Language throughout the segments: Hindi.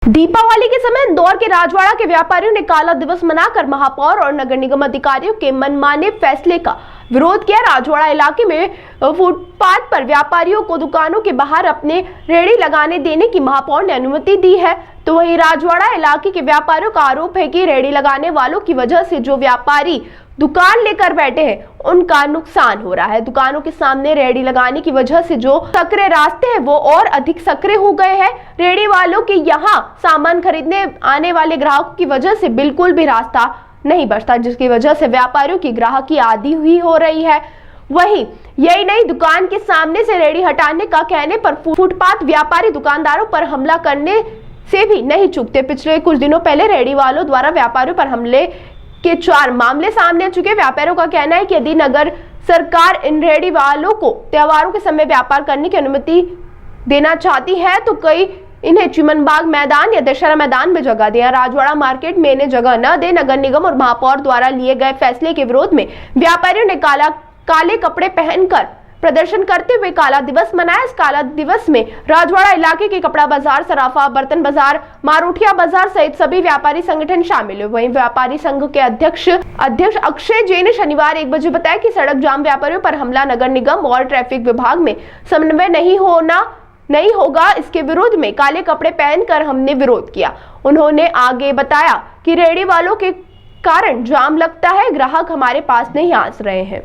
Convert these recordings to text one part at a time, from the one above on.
दीपावली के समय इंदौर के राजवाड़ा के व्यापारियों ने काला दिवस मनाकर महापौर और नगर निगम अधिकारियों के मनमाने फैसले का विरोध किया। राजवाड़ा इलाके में फुटपाथ पर व्यापारियों को दुकानों के बाहर अपने रेहड़ी लगाने देने की महापौर ने अनुमति दी है, तो वहीं राजवाड़ा इलाके के व्यापारियों का आरोप है कि रेहड़ी लगाने वालों की वजह से जो व्यापारी दुकान लेकर बैठे हैं उनका नुकसान हो रहा है। दुकानों के सामने रेहड़ी लगाने की वजह से जो सकरे रास्ते हैं वो और अधिक सकरे हो गए हैं। रेहड़ी वालों के यहाँ सामान खरीदने आने वाले ग्राहकों की वजह से बिल्कुल भी रास्ता नहीं बचता, जिसकी वजह से व्यापारियों की ग्राहकी आधी हुई हो रही है। वहीं यही नहीं, दुकान के सामने से रेहड़ी हटाने का कहने पर फुटपाथ व्यापारी दुकानदारों पर हमला करने से भी नहीं चूकते। पिछले कुछ दिनों पहले रेहड़ी वालों द्वारा व्यापारियों पर हमले के 4 मामले सामने आ चुके। व्यापारियों का कहना है कि यदि नगर सरकार इन रेहड़ी वालों को त्योहारों के समय व्यापार करने की अनुमति देना चाहती है तो कई इन्हें चिमनबाग मैदान या दशहरा मैदान में जगह दें। राजवाड़ा मार्केट में इन्हें जगह न दे। नगर निगम और महापौर द्वारा लिए गए फैसले के विरोध में व्यापारियों ने काले कपड़े पहनकर प्रदर्शन करते हुए काला दिवस मनाया। इस काला दिवस में राजवाड़ा इलाके के कपड़ा बाजार, सराफा, बर्तन बाजार, मारूठिया बाजार सहित सभी व्यापारी संगठन शामिल हुए। वहीं व्यापारी संघ के अध्यक्ष अक्षय जैन ने शनिवार 1 बजे बताया कि सड़क जाम व्यापारियों पर हमला नगर निगम और ट्रैफिक विभाग में समन्वय नहीं होगा। इसके विरोध में काले कपड़े पहनकर हमने विरोध किया। उन्होंने आगे बताया कि रेहड़ी वालों के कारण जाम लगता है, ग्राहक हमारे पास नहीं आ रहे हैं।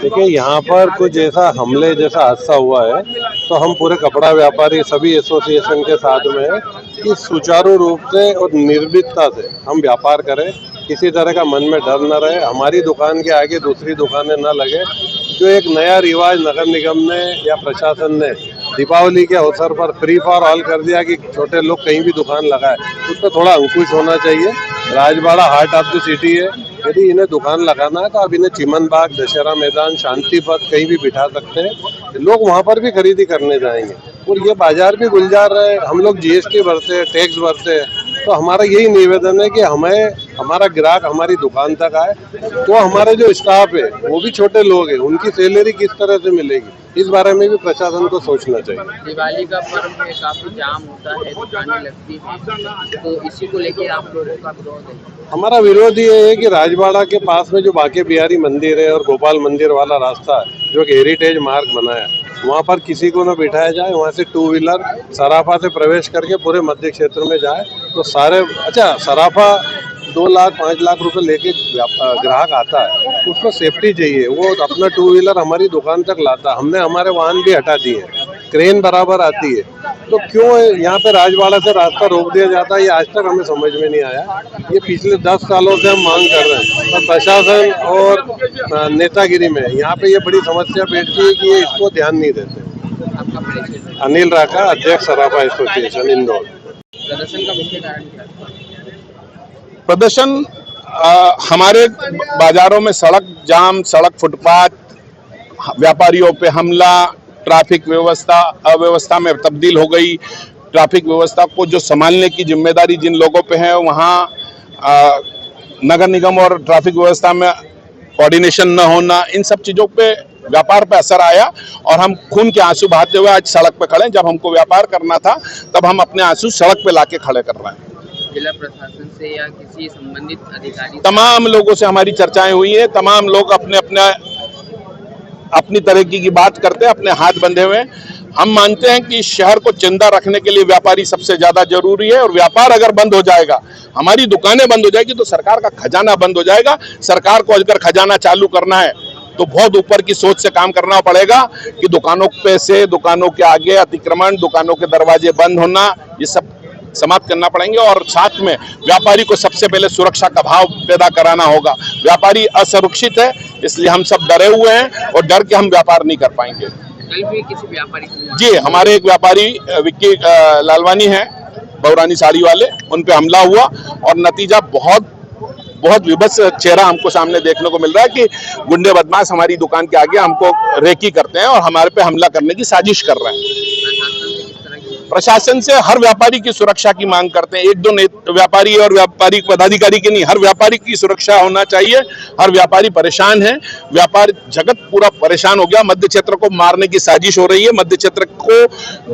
देखिए, यहाँ पर कुछ ऐसा हमले जैसा हादसा हुआ है तो हम पूरे कपड़ा व्यापारी सभी एसोसिएशन के साथ में है कि सुचारू रूप से और निर्भीकता से हम व्यापार करें, किसी तरह का मन में डर न रहे, हमारी दुकान के आगे दूसरी दुकानें न लगे। जो एक नया रिवाज नगर निगम ने या प्रशासन ने दीपावली के अवसर पर फ्री फॉर ऑल कर दिया कि छोटे लोग कहीं भी दुकान लगाए, उस पर थोड़ा अंकुश होना चाहिए। Rajwada heart of the city है, यदि इन्हें दुकान लगाना है तो आप इन्हें चिमनबाग, दशहरा मैदान, शांति पथ कहीं भी बिठा सकते हैं, लोग वहाँ पर भी खरीदी करने जाएंगे। और ये बाजार भी गुलजार रहे, हम लोग जीएसटी भरते हैं, टैक्स भरते हैं, तो हमारा यही निवेदन है कि हमारा ग्राहक हमारी दुकान तक आए। तो हमारे जो स्टाफ है वो भी छोटे लोग हैं, उनकी सैलरी किस तरह से मिलेगी, इस बारे में भी प्रशासन को सोचना चाहिए। दिवाली का पर्व में काफी जाम होता है, दुकानें लगती हैं, तो इसी को लेकर आप लोगों का विरोध है? हमारा विरोध ये है कि राजवाड़ा के पास में जो बांके बिहारी मंदिर है और गोपाल मंदिर वाला रास्ता है जो कि हेरिटेज मार्ग बनाया, वहाँ पर किसी को न बिठाया जाए। वहाँ से 2 व्हीलर सराफा से प्रवेश करके पूरे मध्य क्षेत्र में जाए तो सारे सराफा 2 लाख 5 लाख रुपए लेके ग्राहक आता है, उसको सेफ्टी चाहिए, वो अपना 2 व्हीलर हमारी दुकान तक लाता। हमने हमारे वाहन भी हटा दिए, क्रेन बराबर आती है, तो क्यों यहाँ पे राजवाड़ा से रास्ता रोक दिया जाता है, ये आज तक हमें समझ में नहीं आया। ये पिछले 10 सालों से हम मांग कर रहे हैं, तो प्रशासन और नेतागिरी में यहाँ पे ये बड़ी समस्या बैठती है कि ये इसको ध्यान नहीं देते। अनिल राका, अध्यक्ष सराफा एसोसिएशन इंदौर। प्रदर्शन का मुख्य कारण क्या है? प्रदर्शन हमारे बाजारों में सड़क जाम, सड़क फुटपाथ, व्यापारियों पे हमला, ट्रैफिक व्यवस्था अव्यवस्था में तब्दील हो गई। ट्रैफिक व्यवस्था को जो संभालने की जिम्मेदारी जिन लोगों पे है, वहाँ नगर निगम और ट्रैफिक व्यवस्था में कोऑर्डिनेशन न होना, इन सब चीज़ों पे व्यापार पे असर आया और हम खून के आंसू बहाते हुए आज सड़क पे खड़े। जब हमको व्यापार करना था तब हम अपने आंसू सड़क पे लाके खड़े कर रहे हैं। जिला प्रशासन से या किसी संबंधित अधिकारी, तमाम लोगों से हमारी चर्चाएं हुई है। तमाम लोग अपनी तरीके की बात करते हैं, अपने हाथ बंधे हुए। हम मानते हैं कि शहर को जिंदा रखने के लिए व्यापारी सबसे ज्यादा जरूरी है, और व्यापार अगर बंद हो जाएगा, हमारी दुकानें बंद हो जाएगी, तो सरकार का खजाना बंद हो जाएगा। सरकार को अगर खजाना चालू करना है तो बहुत ऊपर की सोच से काम करना पड़ेगा कि दुकानों पे से, दुकानों के आगे अतिक्रमण, दुकानों के दरवाजे बंद होना, ये सब समाप्त करना पड़ेंगे। और साथ में व्यापारी को सबसे पहले सुरक्षा का भाव पैदा कराना होगा। व्यापारी असुरक्षित है, इसलिए हम सब डरे हुए हैं और डर के हम व्यापार नहीं कर पाएंगे। कल भी किसी व्यापारी जी, हमारे एक व्यापारी विक्की लालवानी है, बौरानी साड़ी वाले, उन पे हमला हुआ और नतीजा बहुत विभत्स चेहरा हमको सामने देखने को मिल रहा है कि गुंडे बदमाश हमारी दुकान के आगे हमको रेकी करते हैं और हमारे पे हमला करने की साजिश कर रहे हैं। प्रशासन से हर व्यापारी की सुरक्षा की मांग करते हैं। एक दो व्यापारी और व्यापारी पदाधिकारी की नहीं, हर व्यापारी की सुरक्षा होना चाहिए। हर व्यापारी परेशान है, व्यापार जगत पूरा परेशान हो गया। मध्य क्षेत्र को मारने की साजिश हो रही है, मध्य क्षेत्र को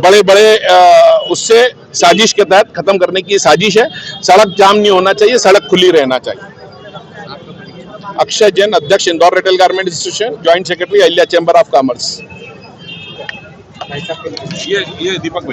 बड़े बड़े उससे साजिश के तहत खत्म करने की साजिश है। सड़क जाम नहीं होना चाहिए, सड़क खुली रहना चाहिए। अक्षय जैन, अध्यक्ष Indore retail garment association, joint secretary Ahilya chamber of commerce. ये दीपक भाई।